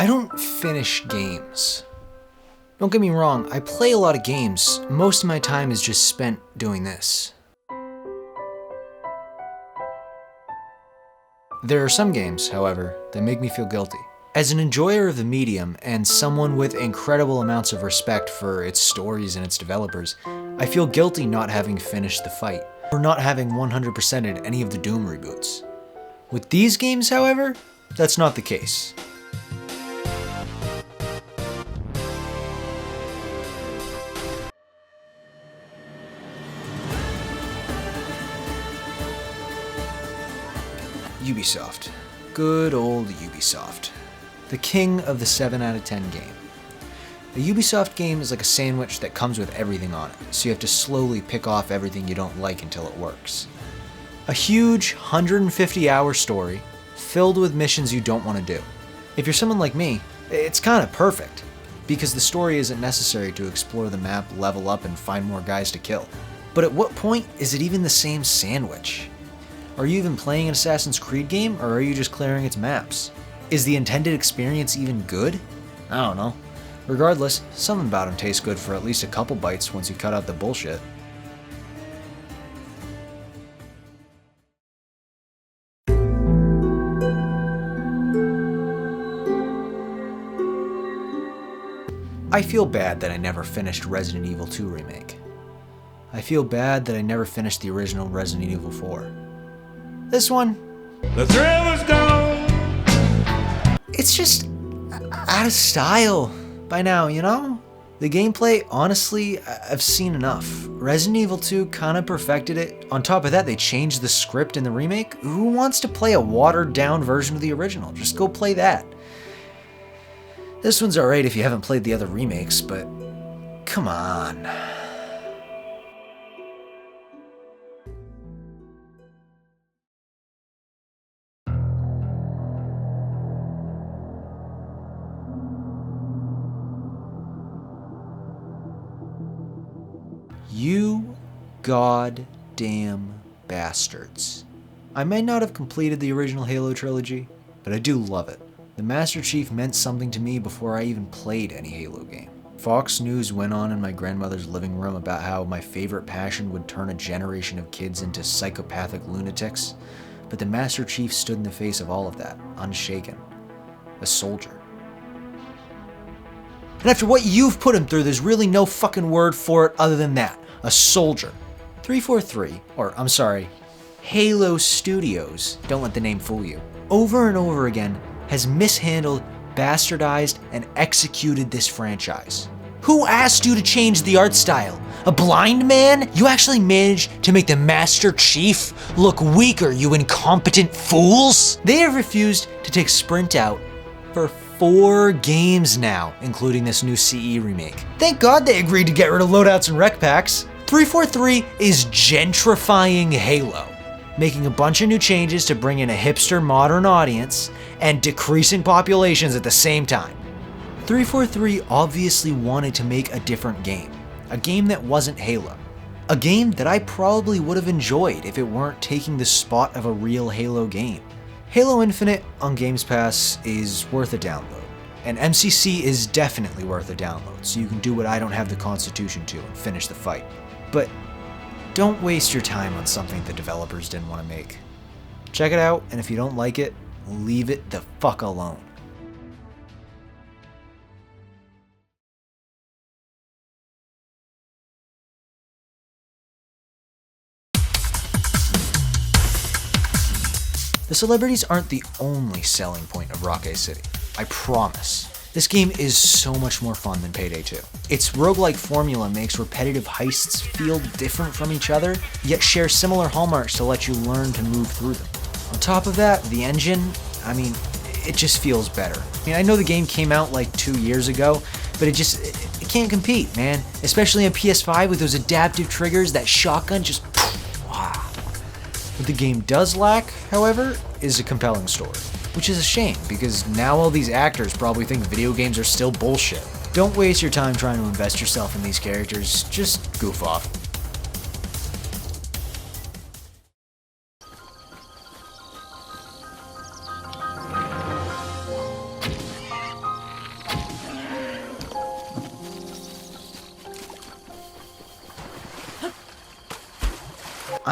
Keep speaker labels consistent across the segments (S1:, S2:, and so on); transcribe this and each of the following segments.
S1: I don't finish games. Don't get me wrong, I play a lot of games. Most of my time is just spent doing this. There are some games, however, that make me feel guilty. As an enjoyer of the medium and someone with incredible amounts of respect for its stories and its developers, I feel guilty not having finished the fight, or not having 100%ed any of the Doom reboots. With these games, however, that's not the case. Ubisoft. Good old Ubisoft. The king of the 7 out of 10 game. A Ubisoft game is like a sandwich that comes with everything on it, so you have to slowly pick off everything you don't like until it works. A huge 150-hour story, filled with missions you don't want to do. If you're someone like me, it's kind of perfect, because the story isn't necessary to explore the map, level up, and find more guys to kill. But at what point is it even the same sandwich? Are you even playing an Assassin's Creed game, or are you just clearing its maps? Is the intended experience even good? I don't know. Regardless, something about them tastes good for at least a couple bites once you cut out the bullshit. I feel bad that I never finished Resident Evil 2 Remake. I feel bad that I never finished the original Resident Evil 4. This one,
S2: the thrill is gone.
S1: It's just out of style by now, you know? The gameplay, honestly, I've seen enough. Resident Evil 2 kind of perfected it. On top of that, they changed the script in the remake. Who wants to play a watered down version of the original? Just go play that. This one's alright if you haven't played the other remakes, but come on. You goddamn bastards. I may not have completed the original Halo trilogy, but I do love it. The Master Chief meant something to me before I even played any Halo game. Fox News went on in my grandmother's living room about how my favorite passion would turn a generation of kids into psychopathic lunatics, but the Master Chief stood in the face of all of that, unshaken. A soldier. And after what you've put him through, there's really no fucking word for it other than that. A soldier. 343, or I'm sorry, Halo Studios, don't let the name fool you, over and over again has mishandled, bastardized, and executed this franchise. Who asked you to change the art style? A blind man? You actually managed to make the Master Chief look weaker, you incompetent fools? They have refused to take Sprint out for 4 games now, including this new CE remake. Thank God they agreed to get rid of loadouts and rec packs. 343 is gentrifying Halo, making a bunch of new changes to bring in a hipster modern audience and decreasing populations at the same time. 343 obviously wanted to make a different game, a game that wasn't Halo. A game that I probably would have enjoyed if it weren't taking the spot of a real Halo game. Halo Infinite on Games Pass is worth a download, and MCC is definitely worth a download, so you can do what I don't have the constitution to and finish the fight. But don't waste your time on something the developers didn't want to make. Check it out, and if you don't like it, leave it the fuck alone. The celebrities aren't the only selling point of Rocket City. I promise. This game is so much more fun than Payday 2. Its roguelike formula makes repetitive heists feel different from each other, yet share similar hallmarks to let you learn to move through them. On top of that, the engine, it just feels better. I know the game came out like 2 years ago, but it can't compete, man. Especially on PS5 with those adaptive triggers, that shotgun just wow. What the game does lack, however, is a compelling story. Which is a shame, because now all these actors probably think video games are still bullshit. Don't waste your time trying to invest yourself in these characters, just goof off.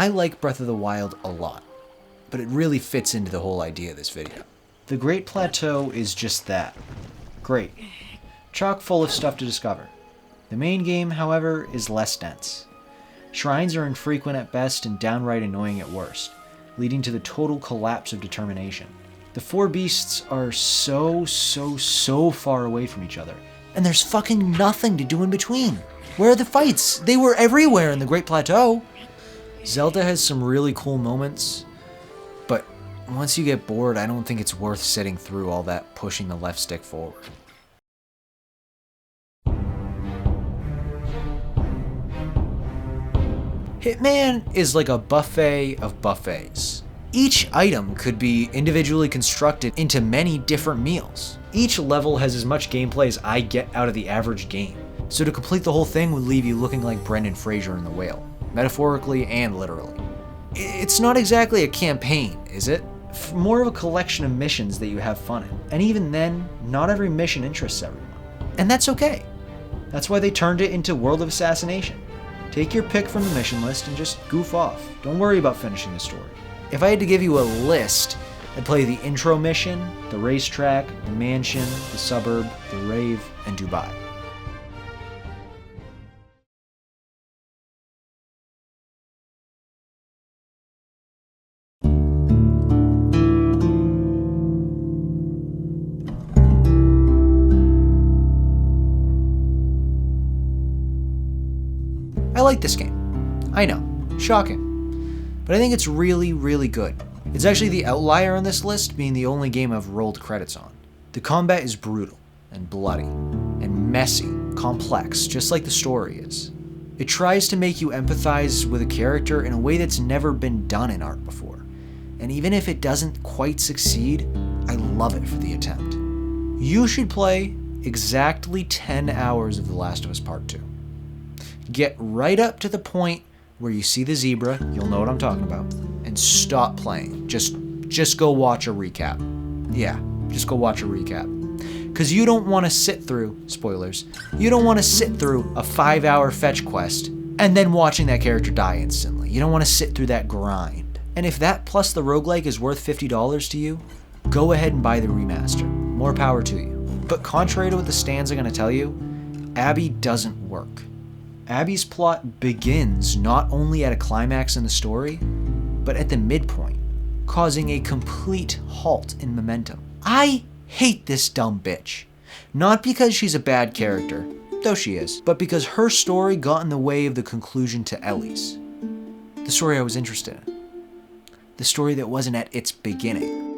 S1: I like Breath of the Wild a lot, but it really fits into the whole idea of this video. The Great Plateau is just that. Great. Chock full of stuff to discover. The main game, however, is less dense. Shrines are infrequent at best and downright annoying at worst, leading to the total collapse of determination. The 4 beasts are so far away from each other, and there's fucking nothing to do in between. Where are the fights? They were everywhere in the Great Plateau. Zelda has some really cool moments, but once you get bored, I don't think it's worth sitting through all that pushing the left stick forward. Hitman is like a buffet of buffets. Each item could be individually constructed into many different meals. Each level has as much gameplay as I get out of the average game. So to complete the whole thing would leave you looking like Brendan Fraser in The Whale, metaphorically and literally. It's not exactly a campaign, is it? More of a collection of missions that you have fun in. And even then, not every mission interests everyone. And that's okay. That's why they turned it into World of Assassination. Take your pick from the mission list and just goof off. Don't worry about finishing the story. If I had to give you a list, I'd play the intro mission, the racetrack, the mansion, the suburb, the rave, and Dubai. I like this game. I know, shocking. But I think it's really good. It's actually the outlier on this list, being the only game I've rolled credits on. The combat is brutal, and bloody, and messy, complex, just like the story is. It tries to make you empathize with a character in a way that's never been done in art before. And even if it doesn't quite succeed, I love it for the attempt. You should play exactly 10 hours of The Last of Us Part 2. Get right up to the point where you see the zebra, you'll know what I'm talking about, and stop playing. Just go watch a recap. Yeah, just go watch a recap. Because you don't want to sit through, spoilers, you don't want to sit through a 5-hour fetch quest and then watching that character die instantly. You don't want to sit through that grind. And if that plus the roguelike is worth $50 to you, go ahead and buy the remaster. More power to you. But contrary to what the stands are going to tell you, Abby doesn't work. Abby's plot begins not only at a climax in the story, but at the midpoint, causing a complete halt in momentum. I hate this dumb bitch. Not because she's a bad character, though she is, but because her story got in the way of the conclusion to Ellie's. The story I was interested in. The story that wasn't at its beginning.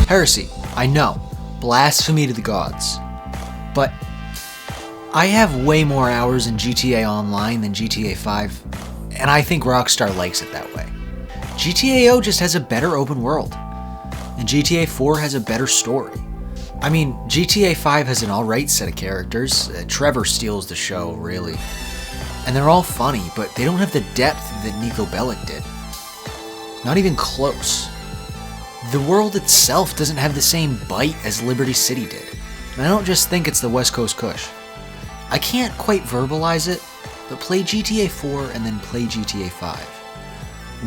S1: Heresy, I know, blasphemy to the gods, but I have way more hours in GTA Online than GTA 5, and I think Rockstar likes it that way. GTA O just has a better open world, and GTA 4 has a better story. I mean, GTA 5 has an alright set of characters. Trevor steals the show, really. And they're all funny, but they don't have the depth that Nico Bellic did. Not even close. The world itself doesn't have the same bite as Liberty City did. And I don't just think it's the West Coast Kush. I can't quite verbalize it, but play GTA 4 and then play GTA 5.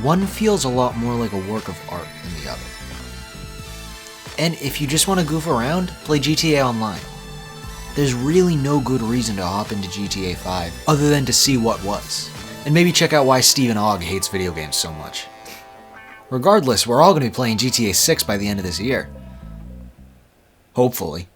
S1: One feels a lot more like a work of art than the other. And if you just want to goof around, play GTA Online. There's really no good reason to hop into GTA 5 other than to see what was. And maybe check out why Stephen Ogg hates video games so much. Regardless, we're all going to be playing GTA 6 by the end of this year. Hopefully.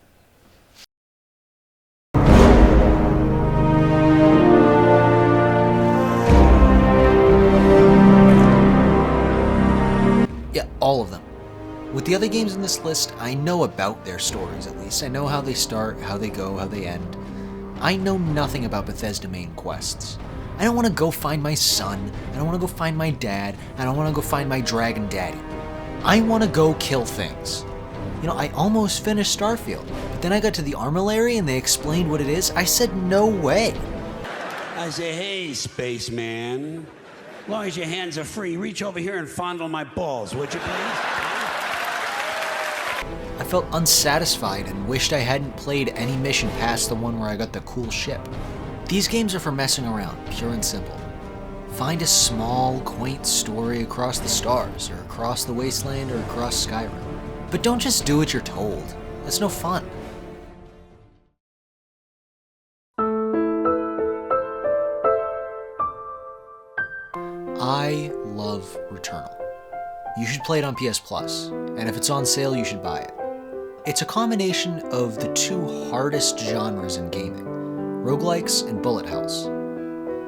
S1: Yeah, all of them. With the other games in this list, I know about their stories at least. I know how they start, how they go, how they end. I know nothing about Bethesda main quests. I don't want to go find my son, I don't want to go find my dad, I don't want to go find my dragon daddy. I want to go kill things. You know, I almost finished Starfield, but But then I got to the armor area and they explained what it is. I said, no way.
S3: I say, hey, spaceman. As long as your hands are free, reach over here and fondle my balls, would you please?
S1: I felt unsatisfied and wished I hadn't played any mission past the one where I got the cool ship. These games are for messing around, pure and simple. Find a small, quaint story across the stars, or across the wasteland, or across Skyrim. But don't just do what you're told. That's no fun. I love Returnal. You should play it on PS Plus, and if it's on sale, you should buy it. It's a combination of the two hardest genres in gaming, roguelikes and bullet hells.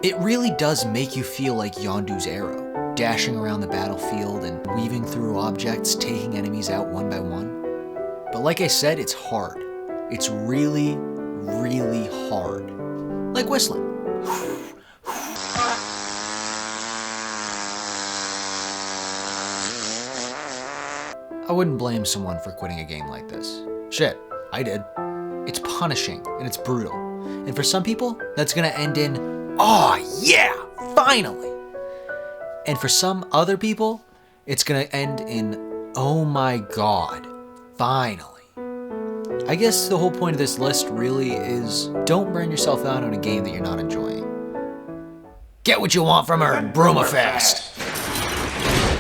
S1: It really does make you feel like Yondu's arrow, dashing around the battlefield and weaving through objects, taking enemies out one by one. But like I said, it's hard. It's really, really hard. Like whistling. I wouldn't blame someone for quitting a game like this. Shit, I did. It's punishing and it's brutal. And for some people, that's gonna end in, "Oh yeah, finally!" And for some other people, it's gonna end in, "Oh my god, finally." I guess the whole point of this list really is, don't burn yourself out on a game that you're not enjoying. Get what you want from her and Broomafest!